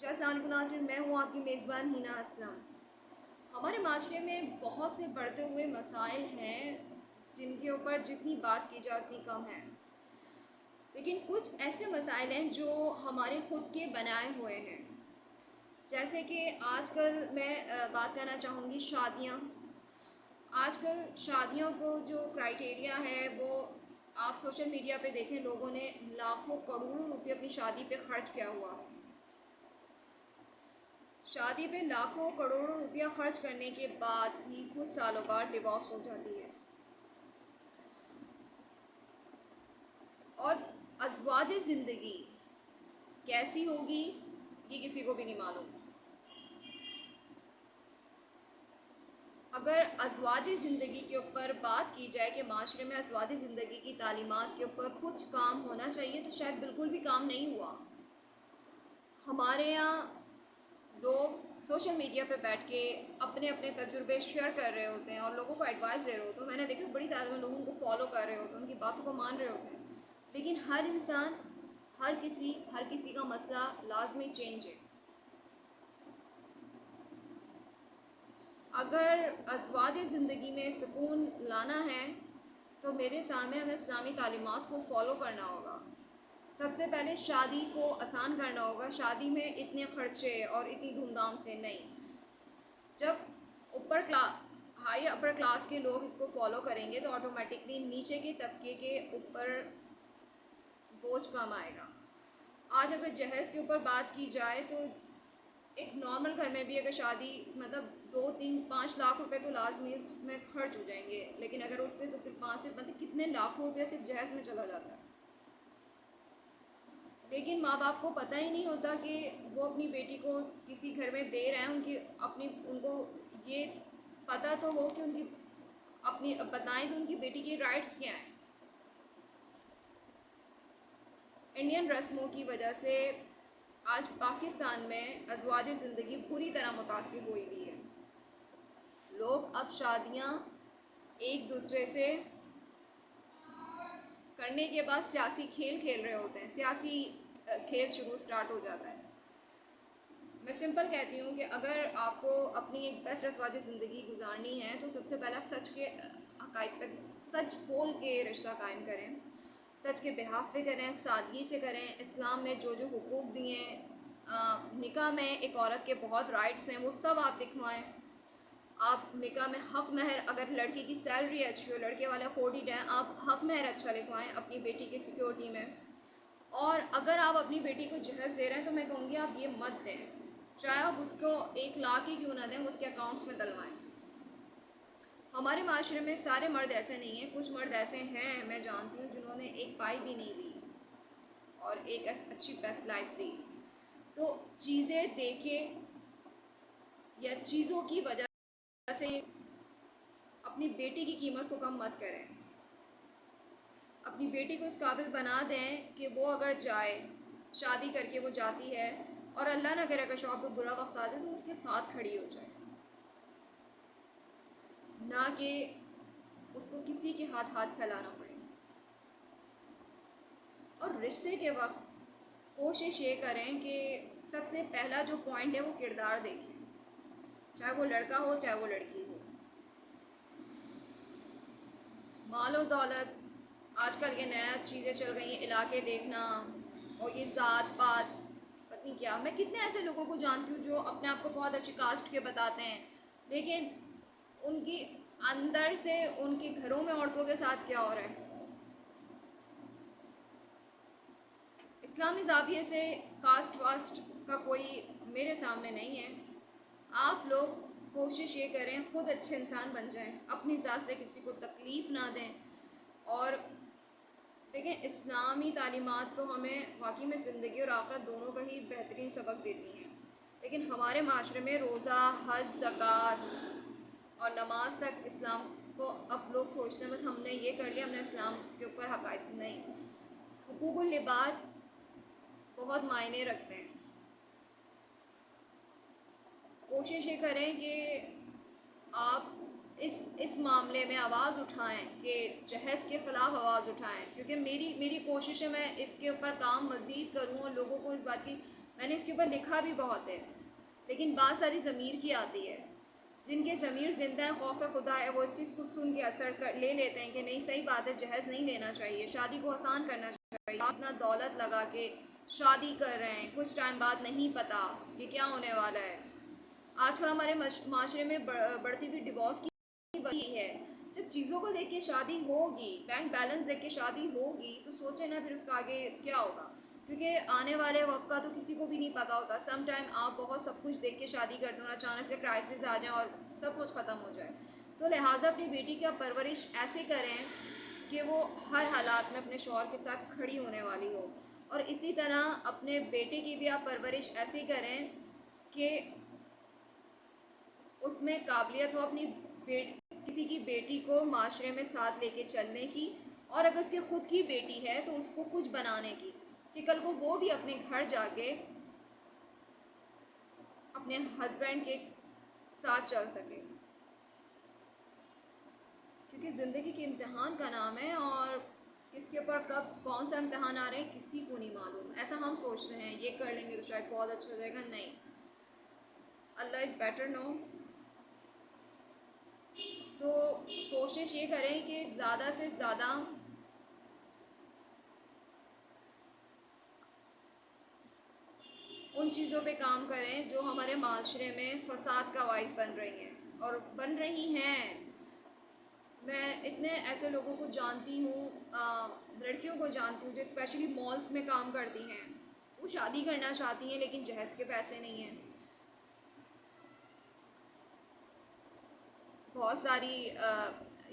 السلام علیکم ناظرین، میں ہوں آپ کی میزبان ہینا اسلم۔ ہمارے معاشرے میں بہت سے بڑھتے ہوئے مسائل ہیں جن کے اوپر جتنی بات کی جائے اتنی کم ہے، لیکن کچھ ایسے مسائل ہیں جو ہمارے خود کے بنائے ہوئے ہیں۔ جیسے کہ آج کل میں بات کرنا چاہوں گی شادیاں۔ آج کل شادیوں کو جو کرائٹیریا ہے وہ آپ سوشل میڈیا پہ دیکھیں، لوگوں نے لاکھوں کروڑوں روپے اپنی شادی پہ خرچ کیا ہوا ہے۔ شادی پہ لاکھوں کروڑوں روپیہ خرچ کرنے کے بعد بھی کچھ سالوں بعد ڈیورس ہو جاتی ہے، اور ازواج زندگی کیسی ہوگی یہ کسی کو بھی نہیں معلوم۔ اگر ازواج زندگی کے اوپر بات کی جائے کہ معاشرے میں ازواج زندگی کی تعلیمات کے اوپر کچھ کام ہونا چاہیے، تو شاید بالکل بھی کام نہیں ہوا۔ ہمارے یہاں لوگ سوشل میڈیا پہ بیٹھ کے اپنے اپنے تجربے شیئر کر رہے ہوتے ہیں اور لوگوں کو ایڈوائس دے رہے ہوتے ہیں۔ میں نے دیکھا بڑی تعداد میں لوگوں کو فالو کر رہے ہوتے ہیں، ان کی باتوں کو مان رہے ہوتے ہیں، لیکن ہر انسان، ہر کسی کا مسئلہ لازمی چینج ہے۔ اگر ازواج زندگی میں سکون لانا ہے تو میرے سامنے ہمیں اسلامی تعلیمات کو فالو کرنا ہوگا۔ سب سے پہلے شادی کو آسان کرنا ہوگا۔ شادی میں اتنے خرچے اور اتنی دھوم دھام سے نہیں۔ جب ہائی اپر کلاس کے لوگ اس کو فالو کریں گے تو آٹومیٹکلی نیچے کے طبقے کے اوپر بوجھ کم آئے گا۔ آج اگر جہیز کے اوپر بات کی جائے تو ایک نارمل گھر میں بھی اگر شادی 2-3-5 لاکھ روپے تو لازمی اس میں خرچ ہو جائیں گے، لیکن اگر اس سے تو پھر 5 سے کتنے لاکھوں روپے صرف جہیز میں چلا جاتا ہے۔ لیکن ماں باپ کو پتہ ہی نہیں ہوتا کہ وہ اپنی بیٹی کو کسی گھر میں دے رہے ہیں۔ ان کو یہ پتہ تو ہو کہ بتائیں کہ ان کی بیٹی کی رائٹس کیا ہیں۔ انڈین رسموں کی وجہ سے آج پاکستان میں ازواج زندگی پوری طرح متاثر ہوئی ہے۔ لوگ اب شادیاں ایک دوسرے سے کرنے کے بعد سیاسی کھیل کھیل رہے ہوتے ہیں، سیاسی کھیل اسٹارٹ ہو جاتا ہے۔ میں سمپل کہتی ہوں کہ اگر آپ کو اپنی ایک بیسٹ ازواج زندگی گزارنی ہے تو سب سے پہلے آپ سچ کے حقائق پہ سچ بول کے رشتہ قائم کریں، سچ کے بہاف پہ کریں، سادگی سے کریں۔ اسلام میں جو حقوق دیے ہیں، نکاح میں ایک عورت کے بہت رائٹس ہیں، وہ سب آپ لکھوائیں۔ آپ نکاح میں حق مہر، اگر لڑکی کی سیلری اچھی ہو، لڑکے والا 40 ہے، آپ حق مہر اچھا لکھوائیں اپنی بیٹی کی سیکیورٹی میں۔ اور اگر آپ اپنی بیٹی کو جہیز دے رہے ہیں تو میں کہوں گی آپ یہ مت دیں، چاہے آپ اس کو 1 لاکھ ہی کیوں نہ دیں، وہ اس کے اکاؤنٹس میں ڈلوائیں۔ ہمارے معاشرے میں سارے مرد ایسے نہیں ہیں، کچھ مرد ایسے ہیں میں جانتی ہوں جنہوں نے ایک پائی بھی نہیں دی اور ایک اچھی بیسٹ لائف دی۔ تو چیزیں دیکھے یا چیزوں کی وجہ سے اپنی بیٹی کی قیمت کو کم مت کریں۔ اپنی بیٹی کو اس قابل بنا دیں کہ وہ اگر جائے، شادی کر کے وہ جاتی ہے اور اللہ نہ کرے اگر شوہر کو برا وقت آ جائے تو اس کے ساتھ کھڑی ہو جائے، نہ کہ اس کو کسی کے ہاتھ پھیلانا پڑے۔ اور رشتے کے وقت کوشش یہ کریں کہ سب سے پہلا جو پوائنٹ ہے وہ کردار دیکھیں، چاہے وہ لڑکا ہو چاہے وہ لڑکی ہو۔ مال و دولت، آج کل یہ نیا چیزیں چل گئی ہیں، علاقے دیکھنا اور یہ ذات پات پتہ نہیں کیا۔ میں کتنے ایسے لوگوں کو جانتی ہوں جو اپنے آپ کو بہت اچھی کاسٹ کے بتاتے ہیں، لیکن ان کی اندر سے ان کے گھروں میں عورتوں کے ساتھ کیا ہو رہا ہے۔ اسلامی زاویے سے کاسٹ واسٹ کا کوئی میرے سامنے نہیں ہے۔ آپ لوگ کوشش یہ کریں خود اچھے انسان بن جائیں، اپنی ذات سے کسی کو تکلیف نہ دیں۔ اور دیکھیں، اسلامی تعلیمات تو ہمیں واقعی میں زندگی اور آخرت دونوں کا ہی بہترین سبق دیتی ہیں، لیکن ہمارے معاشرے میں روزہ، حج، زکوٰۃ اور نماز تک اسلام کو اب لوگ سوچتے ہیں بس ہم نے یہ کر لیا، ہم نے اسلام کے اوپر حقائق نہیں۔ حقوق العباد بہت معنی رکھتے ہیں۔ کوشش یہ کریں کہ آپ اس معاملے میں آواز اٹھائیں کہ جہیز کے خلاف آواز اٹھائیں، کیونکہ میری کوشش ہے میں اس کے اوپر کام مزید کروں اور لوگوں کو اس بات کی میں نے اس کے اوپر لکھا بھی بہت ہے، لیکن بات ساری ضمیر کی آتی ہے. جن کے ضمیر زندہ ہے، خوف خدا ہے، وہ اس چیز کو سن کے اثر لے لیتے ہیں کہ نہیں صحیح بات ہے، جہیز نہیں لینا چاہیے، شادی کو آسان کرنا چاہیے. آپ اتنا دولت لگا کے شادی کر رہے ہیں، کچھ ٹائم بعد نہیں پتہ کہ کیا ہونے والا ہے. آج کل ہمارے معاشرے میں بڑھتی ہوئی ڈیورس کی وجہ ہے. جب چیزوں کو دیکھ کے شادی ہوگی، بینک بیلنس دیکھ کے شادی ہوگی، تو سوچے نا پھر اس کا آگے کیا ہوگا. کیونکہ آنے والے وقت کا تو کسی کو بھی نہیں پتہ ہوتا. سم ٹائم آپ بہت سب کچھ دیکھ کے شادی کرتے ہو، اچانک سے کرائسس آ جائیں اور سب کچھ ختم ہو جائے. تو لہٰذا اپنی بیٹی کی آپ پرورش ایسے کریں کہ وہ ہر حالات میں اپنے شوہر کے ساتھ کھڑی ہونے والی ہو. اور اسی طرح اپنے بیٹے کی بھی آپ پرورش ایسی کریں کہ اس میں قابلیت ہو اپنی کسی کی بیٹی کو معاشرے میں ساتھ لے کے چلنے کی، اور اگر اس کی خود کی بیٹی ہے تو اس کو کچھ بنانے کی، کہ کل کو وہ بھی اپنے گھر جا کے اپنے ہسبینڈ کے ساتھ چل سکے. کیونکہ زندگی کے امتحان کا نام ہے، اور کس کے اوپر کب کون سا امتحان آ رہے ہیں کسی کو نہیں معلوم. ایسا ہم سوچتے ہیں یہ کر لیں گے تو شاید بہت اچھا ہو جائے گا. نہیں، اللہ از بیٹر نو. تو کوشش یہ کریں کہ زیادہ سے زیادہ ان چیزوں پہ کام کریں جو ہمارے معاشرے میں فساد کا باعث بن رہی ہیں اور بن رہی ہیں. میں اتنے ایسے لوگوں کو جانتی ہوں، لڑکیوں کو جانتی ہوں جو اسپیشلی مالز میں کام کرتی ہیں. وہ شادی کرنا چاہتی ہیں لیکن جہیز کے پیسے نہیں ہیں. بہت ساری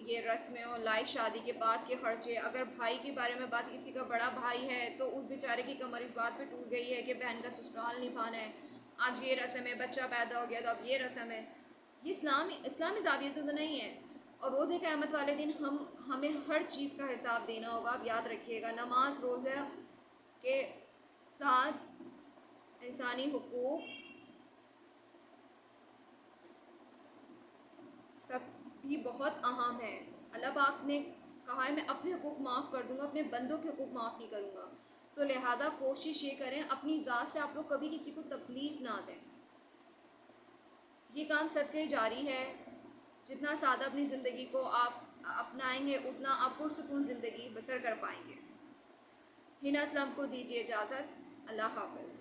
یہ رسمیں اور لائف شادی کے بعد کے خرچے. اگر بھائی کے بارے میں بات، کسی کا بڑا بھائی ہے تو اس بیچارے کی کمر اس بات پہ ٹوٹ گئی ہے کہ بہن کا سسرال نبھانا ہے. آج یہ رسم ہے، بچہ پیدا ہو گیا تو اب یہ رسم ہے. یہ اسلامی زاویے سے تو نہیں ہے. اور روز قیامت والے دن ہمیں ہر چیز کا حساب دینا ہوگا. آپ یاد رکھیے گا، نماز روزہ کے ساتھ انسانی حقوق سب بھی بہت اہم ہے. اللہ پاک نے کہا ہے میں اپنے حقوق معاف کر دوں گا، اپنے بندوں کے حقوق معاف نہیں کروں گا. تو لہذا کوشش یہ کریں اپنی ذات سے آپ لوگ کبھی کسی کو تکلیف نہ دیں. یہ کام صدقے جاری ہے. جتنا سادہ اپنی زندگی کو آپ اپنائیں گے اتنا آپ پرسکون زندگی بسر کر پائیں گے. ہنا اسلام کو دیجیے اجازت. اللہ حافظ.